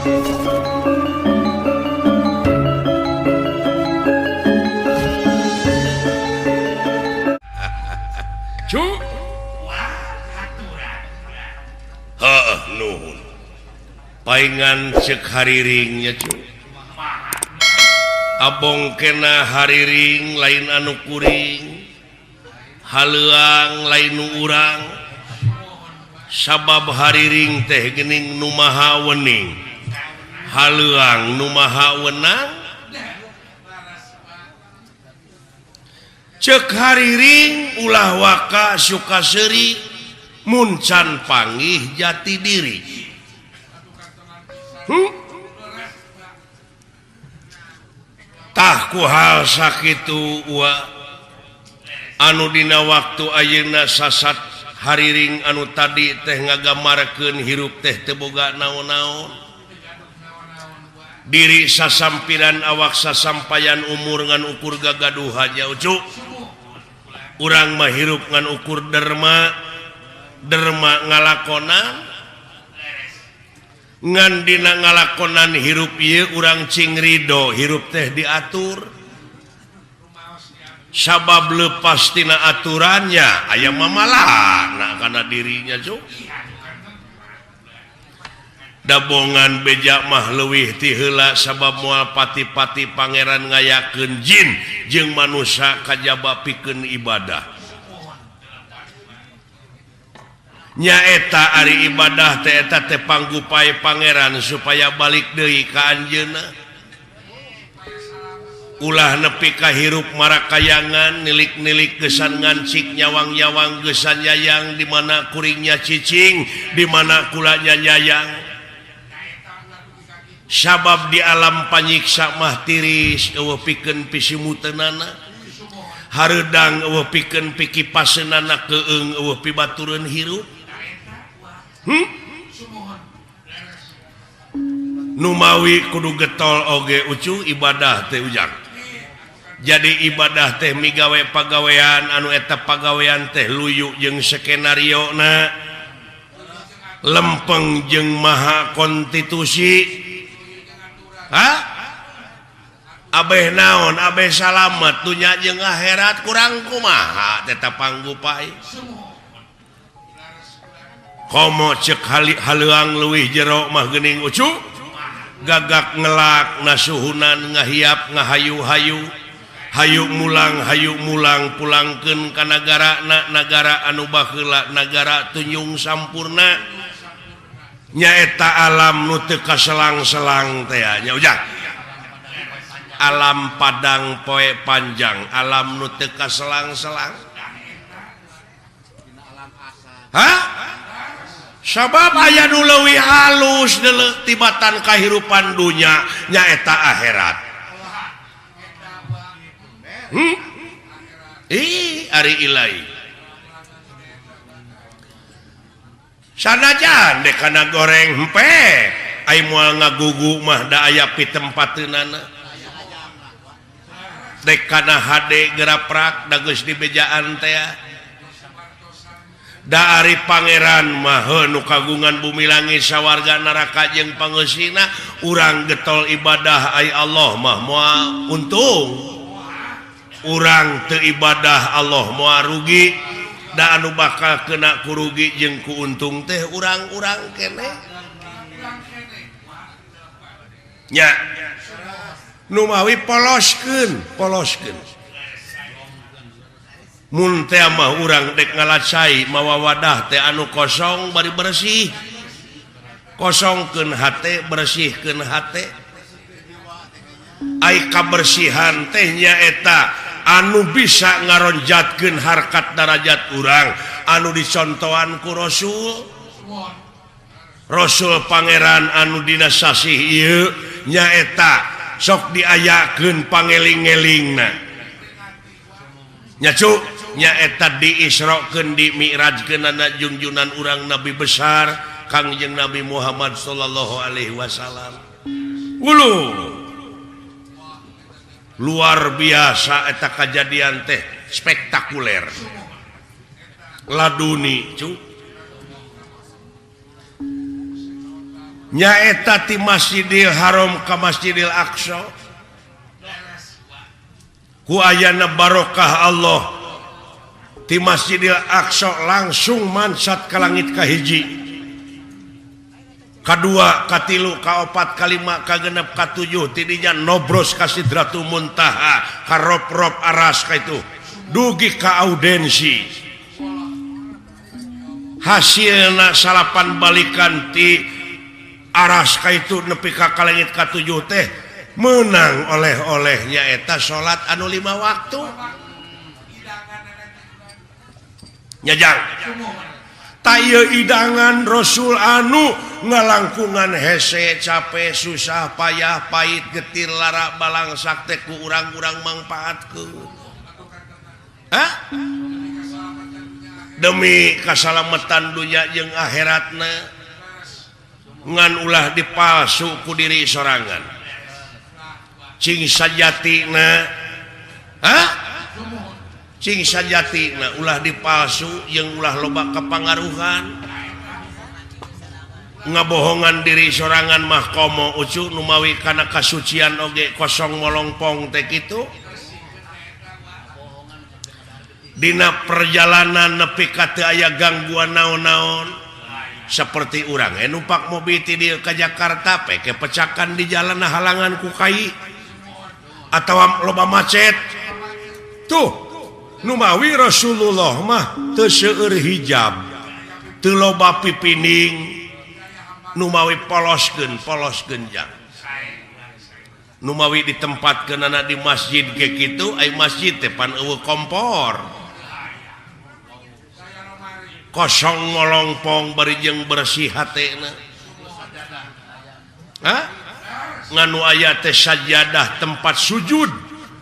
Nuhun paingan cek hariringnya cu abong kena hariring lain anu kuring haluang lain nu urang sabab hariring teh gening nu maha wening haluang nu maha wenang cek hariring ulah waka Sukaseri muncan panggih jati diri tah ku hal sakitu anu dina waktu ayeuna sasat hariring anu tadi teh ngagamarkeun hirup teh teu boga naon-naon diri sasampiran awak sasampayan umur ngan ukur gagaduh haja ucuk urang mah hirup ngan ukur derma ngalakonan ngan dina ngalakonan hirup ieu urang cing ridho hirup teh diatur sabab lepas tina aturannya aya mamalahna kana dirinya cuk dabongan beja mah leuwih ti heula sabab moal pati-pati pangeran ngayakeun jin jeung manusia kajaba pikeun ibadah nyaeta ari ibadah teh eta teh panggupai pangeran supaya balik deui ka anjeunna ulah nepi ka hirup marakayangan nilik-nilik gesan ngancik nyawang-nyawang gesan yayang di mana kuringnya cicing di mana kulanya nyayang sabab di alam panyiksa mah tiris eueuh pikeun pisimuteunana hareudang eueuh pikeun pikipaseunana keung eueuh pibatureun hirup numawi kudu getol oge ucu ibadah teh ujang jadi ibadah teh migawe pagawean anu eta pagawean teh luyu jeung skenario na lempeng jeung maha konstitusi abeh naon abeh salamet dunya jeung akhirat kurang kumaha tetap panggupai komo cek haluang leuwih jero mah geuning ucu gagak ngelak nasuhunan ngahiap ngahayu-hayu hayu mulang pulangkeun ka nagara anu baheula nagara tunjung sampurna nyaeta alam nu teu kaselang-selang teh nya ujang alam padang poe panjang alam nu teu kaselang-selang sabab aya nu leuwih halus deuleu tibatan kahirupan dunya nyaeta akhirat ari ilahi sanajan dek kana goreng hempe ai moal ngagugu mah da aya pitempateunana dek kana hade geraprak da geus dibejaan teh da ari pangeran mah nu kagungan bumi langit sawarga neraka jeung pangeusina urang getol ibadah ai Allah mah moal untung urang teu ibadah Allah moal rugi da anu bakal kena ku rugi jeung ku untung teh urang-urang keneh nya nu mawi poloskeun mun teh mah urang dek ngalacai mawa wadah teh anu kosong bari bersih kosongkeun hate bersihkeun hate ai kabersihan teh nyaeta anu bisa ngaronjatkeun harkat darajat urang anu dicontohan ku Rasul pangeran anu dina sasih ieu nyaeta sok diayakeun pangeling-elingna nya cuk nyaeta diisrokeun di mi'rajkeun na junjunan urang nabi besar Kangjeng Nabi Muhammad sallallahu alaihi wasallam luar biasa eta kejadian teh spektakuler laduni cuk nyaeta ti Masjidil Haram ka Masjidil Aqsa ku ayana barokah Allah ti Masjidil Aqsa langsung mansat ka langit kahiji kadua katilu kaopat kalima kagenep katujuh tidinya nobros ka Sidratul Muntaha ka rob-rob aras ka itu dugi ka audensi hasilna salapan balikan ti aras ka itu nepi ka langit katujuh teh menang oleh-olehnya eta salat anu 5 waktu nyajang taya idangan Rasul anu ngalangkungan hese capek susah payah pahit getir lara balangsak teh ku urang-urang mangpaatkeun demi kasalamatan dunya jeung akhiratna ngan ulah dipalsu ku diri sorangan cing sajatina cing sajatina ulah dipalsu yang ulah loba kepangaruhan ngabohongan diri sorangan mah komo ucu numawi kana kasucian oge kosong molongpong teh kitu dina perjalanan nepi ka teu aya gangguan naon-naon seperti urang numpak mobil ti dieu ka Jakarta pe kepecakan di jalan halangan ku kai atawa loba macet tuh numawi Rasulullah mah teu seueur hijab teu loba pipining numawi poloskeun jang numawi ditempatkeunana di masjid ge kitu ai masjid teh pan eueuh kompor kosong molongpong bari jeung bersih hatena nganu aya teh sajadah tempat sujud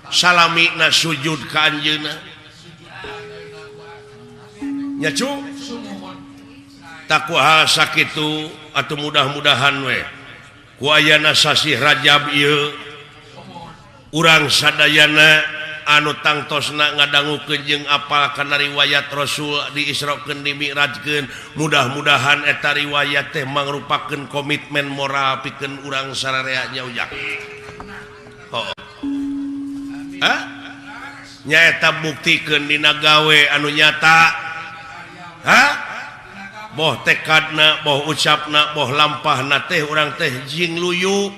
salamina sujud ka anjeunna nyacu takwa sakitu atau mudah-mudahan we ku ayana sasih Rajab ieu urang sadayana anu tangtosna ngadangukeun jeung apal kana riwayat Rasul diisrokeun dimi'rajkeun mudah-mudahan eta riwayat teh mangrupakeun komitmen moral pikeun urang sararea ujak nyaeta buktikeun dina gawe anu nyata boh tekadna boh ucapna boh lampahna teh urang teh jing luyu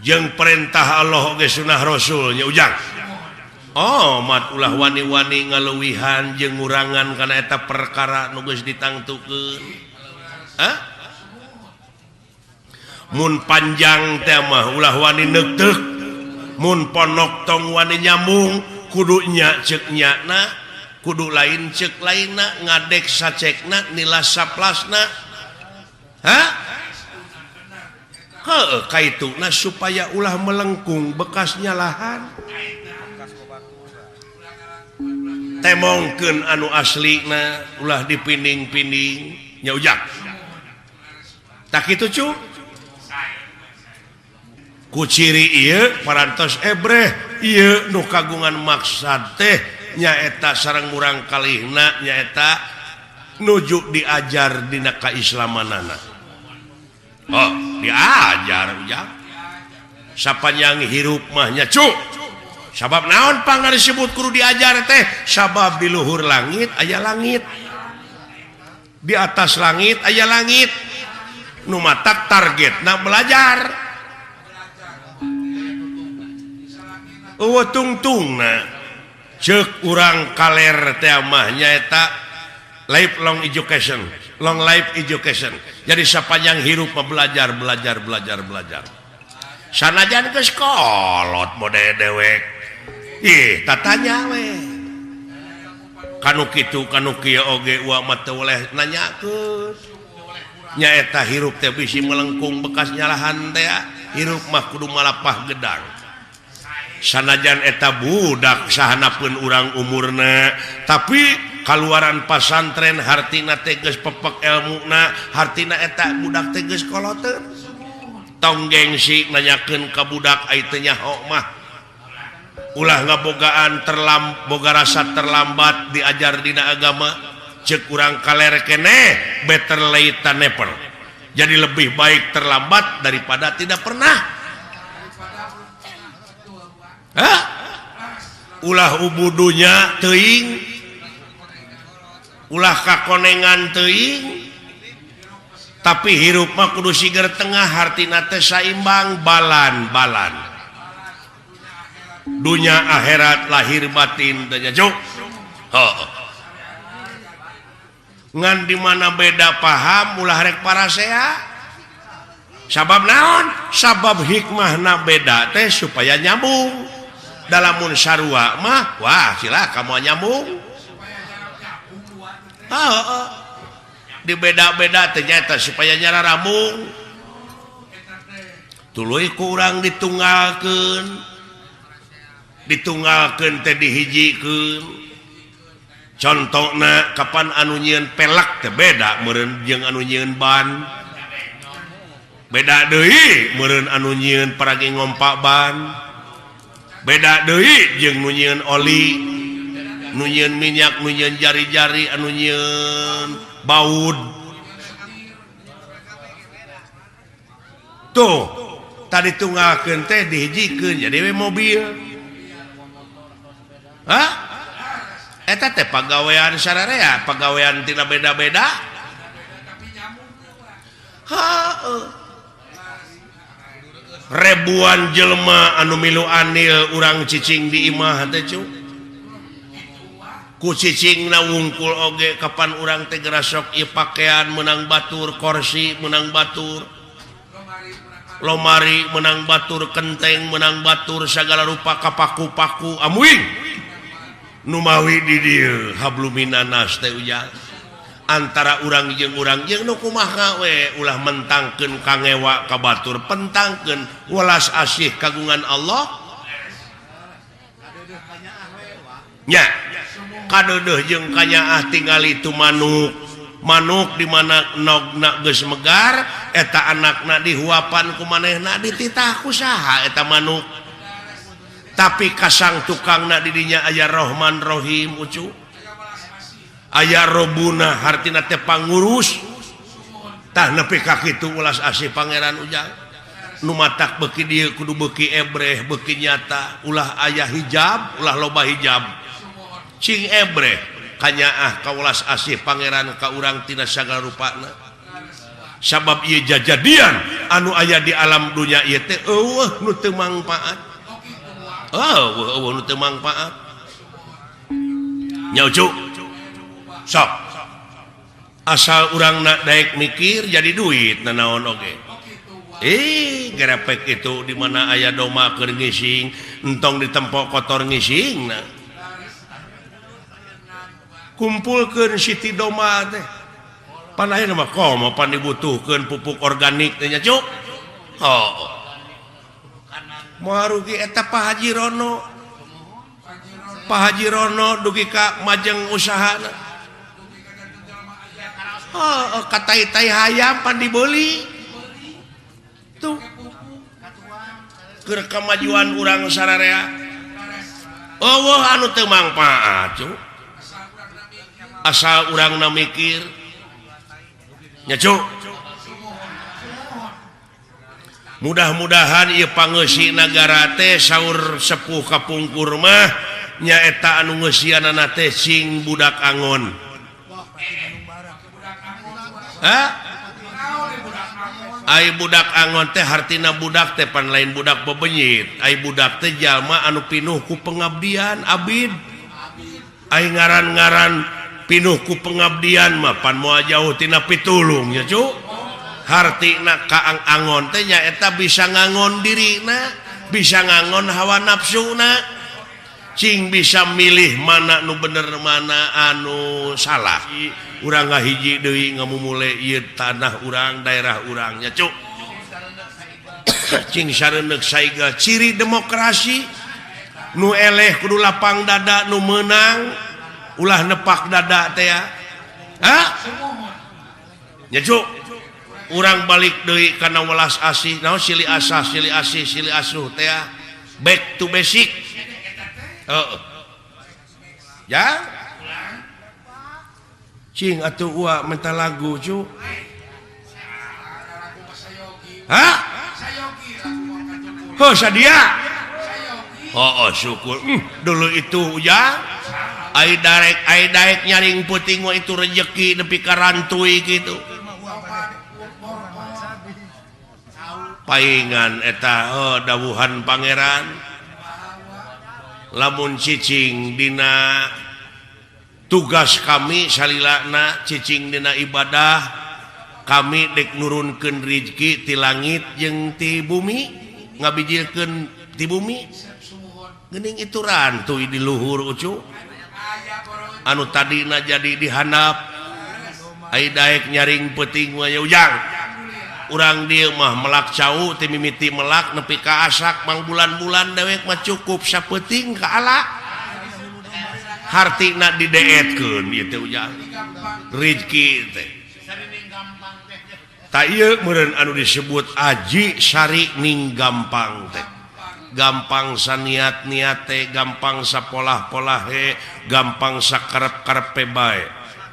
jeung perintah Allah ge sunah Rasulnya ujang mat ulah wani-wani ngaleuwihan jeung ngurangan kana eta perkara nu geus ditangtukeun mun panjang teh mah ulah wani neukteuk mun ponok tong wani nyambung kudu nya ceuk nyana kudu lain ceuk lainna ngadek sacekna nilas saplasna kaituna supaya ulah melengkung bekasnya lahan temongkeun anu aslina ulah dipining-pining nya ujak tak kitu cu ku ciri ieu parantos ebreh ieu nu kagungan maksad teh nyaeta sareng urang kalihna nyaeta nuju diajar dina kaislamanana diajar ujang sapanjang hirup mah nyacu sabab naon pangna disebut kudu diajar teh sabab di luhur langit aya langit di atas langit aya langit nu matak targetna belajar eueuh tungtungna ceuk urang kaler teh mah nyaeta lifelong education long life education jadi sapanjang hirup belajar sanajan geus kolot model dewek tatanya we kanu kitu kanu kieu oge wa mah teu oleh nanyakeun nyaeta hirup teh bisi melengkung bekas nyalahan teh hirup mah kudu malapah gedang sanajan eta budak sahanapeun urang umurna tapi kaluaran pasantren hartina teges pepek ilmuna hartina eta budak teges koloteun tong gengsi nanyakeun ka budak ai teu nyaho mah ulah ngabogaan boga rasa terlambat diajar dina agama cek urang kaler kene better late than never. Jadi lebih baik terlambat daripada tidak pernah. Ulah ubudunya teuing, ulah kakonengan teuing, tapi hirup mah kudu siger tengah, hartina teh saimbang, balan dunya akhirat lahir batin teh juk. Ngan di mana beda paham ulah rek parasea. Sabab naon? Sabab hikmahna beda teh supaya nyambung. Dalamun sarua mah wah sila kamu nyambung. Di beda-beda teh nyata supaya nyara rambung. Tuluy ku urang ditunggalkeun teh dihijikeun. Contohna kapan anu nyieun pelak teh beda meureun jeung anu nyieun ban. Beda deui meureun anu nyieun paragi ngompak ban. Beda deui jeung nu nyieun oli, nu nyieun minyak, nu nyieun jari-jari, anu nyieun baud. Tuh, tadi tunggalkeun teh dihijikeun jadi we mobil. Eta teh pagawean sararea, pagawean tina beda-beda. Ribuan jelema anu milu anil urang cicing di imah teh cu. Ku cicingna wungkul oge kapan urang teh gerasok ieu pakaian menang batur, kursi menang batur, lomari menang batur, kenteng menang batur, sagala rupa kapaku-paku amuing. Numawi di dieu habluminanas teh ujang antara urang jeung nu kumaha we ulah mentangkeun kangewa ka batur, pentangkeun welas asih kagungan Allah nya kadeudeung jeung kanyaah tingali tu manuk di mana nogna geus megar eta anakna dihuapan ku manehna dititah ku saha eta manuk. Tapi kasang tukangna didinya aya Rahman Rahim ucu, aya Robuna hartina teh pangurus. Tah nepi ka kitu ulas asih pangeran ujang. Nu matak beuki dieu kudu beuki ebreh, beuki nyata, ulah aya hijab, ulah loba hijab. Cing ebreh kanyaah ka ulas asih pangeran ka urang tina sagala rupana. Sabab ieu jajadian anu aya di alam dunya ieu teh eueuh nu teu mangpaat. Nu teu mangpaat. Nya ucu. Sok. Asal urang daek mikir jadi duit nanaon oge. Gerepek itu di mana aya doma keur ngising, entong ditempo kotor ngisingna. Kumpulkeun siti doma teh. Pan aya mah komo pan dibutuhkeun pupuk organik teh nya cuk. Marugi eta Pak Haji Rono. Pak Haji Rono dugi ka majeng usahana. Katai-tai hayam pan dibeli. Tuh. Keur kemajuan urang sararea. Anu teu mangpaat, cu. Asal urangna mikir. Nya, cu. Mudah-mudahan ieu pangeussi nagara teh saur sepuh kapungkur mah nyaeta anu ngeusianana teh cing budak angon. Ai budak angon teh hartina budak teh pan lain budak bebenyit. Ai budak teh jalma anu pinuh ku pengabdian abid. Ai ngaran-ngaran pinuh ku pengabdian mah pan moal jauh tina pitulung nya cu. Hartina kaang angon teh nyaeta bisa ngangon dirina, bisa ngangon hawa nafsuna, cing bisa milih mana nu bener mana anu salah. Urang ngahiji deui ngamumule ieu tanah urang, daerah urangnya cuk. Cing sareuneuh saiga ciri demokrasi nu eleh kudu lapang dada, nu meunang ulah nepak dada teh ya. Nya cuk. Urang balik deui kana welas asih, naon silih asah, silih asih, silih asuh teh back to basic. Ya. cing atuh uak minta lagu cu hah oh sadia oh syukur dulu itu ujang ai daek nyaring puting mah itu rezeki nepi ka rantui gitu paingan eta dawuhan pangeran lamun cicing dina tugas kami salilana cicing dina ibadah kami dek nurunkeun rezeki ti langit jeung ti bumi ngabijilkeun ti bumi geuning itu rantui di luhur ucu anu tadina jadi dihandap ai daek nyaring peuting we ujang urang dieu mah melak cau ti mimiti melak nepi ka asak mang bulan-bulan dewek mah cukup sapeuting ka ala hartina dideetkeun ieu teh ujang rezeki teh ta ieu meureun anu disebut aji sari ning gampang teh gampang saniat-niat teh gampang sapolah-polah gampang sakarep-karepe bae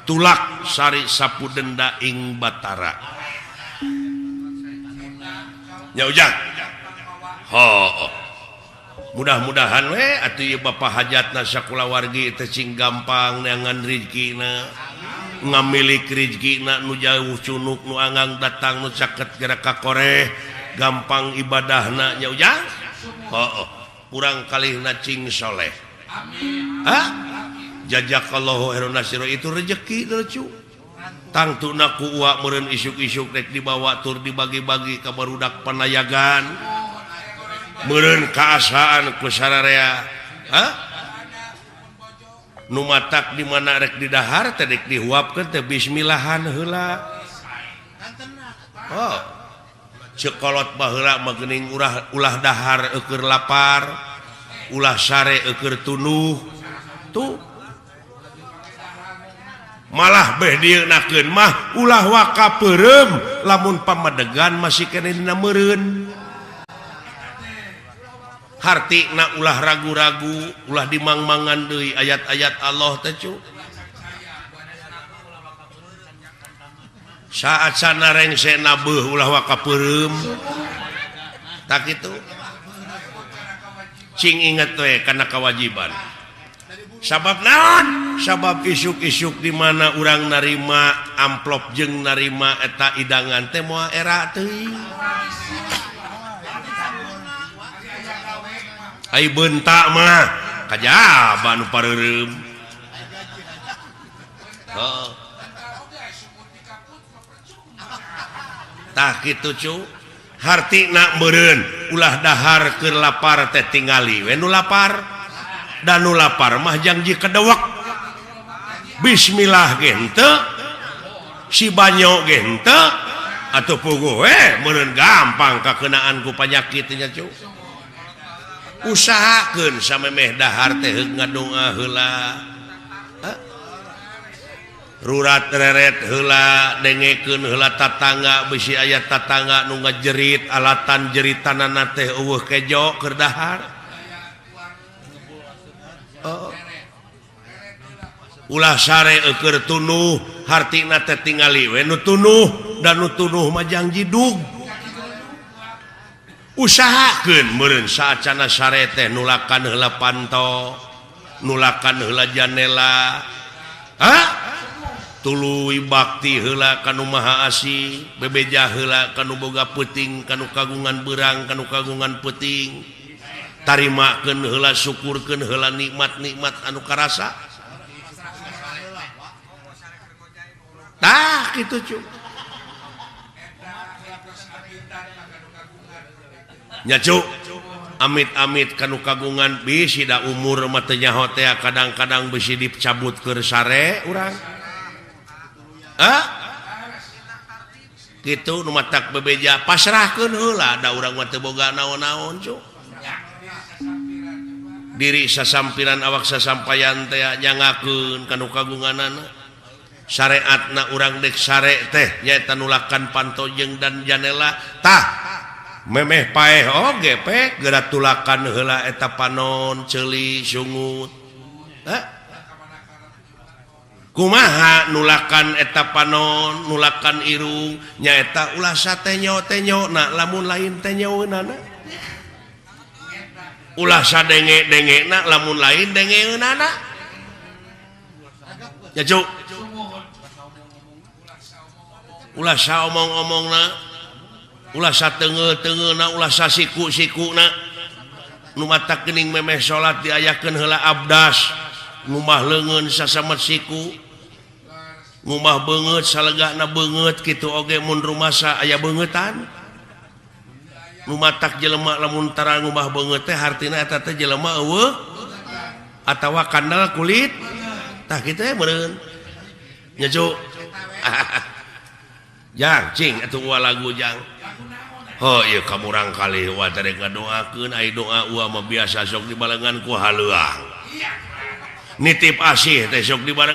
tulak sari sapu denda ing batara nya ujang mudah-mudahan we atuh ieu bapa hajatna sakulawargi teh cing gampang neangan rezekina ngamilik rezekina nu jauh cunuk nu anggang datang nu caket gerak ka koreh gampang ibadahna nya ujang kurang kalihna cing soleh jazakallahu khairan nasiro itu rezeki lucu tangtuna ku uak meureun isuk-isuk rek dibawa tur dibagi-bagi ka barudak panayagan meureun kaasaan ku sararea nu matak di mana rek didahar teh rek dihuapkeun teh bismillahan heula cekolot baheula mah geuning ulah dahar eukeur lapar ulah sare eukeur tunuh tuh malah beh dieunakeun mah ulah waka peureum lamun pamadegan masih keneh dina meureun hartina ulah ragu-ragu ulah dimangmangan deui ayat-ayat Allah teh cu saat sana rengsena beuh ulah waka peureum tak kitu cing inget we kana kewajiban sabab naon sabab isuk-isuk di mana urang narima amplop jeung narima eta idangan teh moal era teuing ai beuntak mah kajaba nu pareureum tah kitu cu hartina meureun ulah dahar keur lapar teh tingali we nu lapar dan nu lapar mah janji kedewek bismillah ge henteu si banyo ge henteu atuh puguh we meureun gampang kakeunaan ku panyakit nya cu usahakeun samemeh dahar teh ngadoa heula rurat reret heula dengekeun heula tatangga bisi aya tatangga nu ngajerit alatan jeritanana teh eueuh kejo keur dahar ulah sare eukeur tunuh hartina teh tingali we nu tunuh dan nu tunuh mah janji dug usahakeun meureun saacana sare teh nulakan heula panto nulakan heula janela tuluy bakti heula kanu maha asih bebeja heula kanu boga peuting kanu kagungan beurang kanu kagungan peuting tarimakeun heula syukurkeun heula nikmat-nikmat anu karasa tah kitu cu nya cu amit-amit kanu kagungan bisi da umur mah teu nyaho teh kadang-kadang bisi dicabut keur sare urang kitu nu matak bebeja pasrahkeun heula da urang mah teu boga naon-naon cu diri sasampiran awak sasampayan teh nyangakeun kanu kagunganana syariatna urang dek sare teh nyaeta nulakan panto jeung dan janela tah memeh paeh oge pe geura tulakan heula eta panon ceuli sungut ku kumaha nulakan eta panon nulakan irung nyaeta ulah satenyo nak lamun lain tenyoeunana ulah sadenge-denge nak lamun lain dengeunana ya cuk ulah saomong-omongna ulah sateungeu-teungeuna ulah sasiku-sikuna nu mata geuning memeh salat diayakeun heula abdas ngumah leungeun sasamet siku ngumah beungeut salegana beungeut kitu oge mun rumasa aya beungetan nu matak jelema lamun tara ngumah beungeut teh hartina eta teh jelema eueuh atawa kandal kulit tah kitu meureun nya cuk jang cing atuh lagu jang oh iya kamurang kali wa tadi ngadoakeun ai doa ua mah biasa sok dibarengan ku haleuang nitip asih teh sok dibareng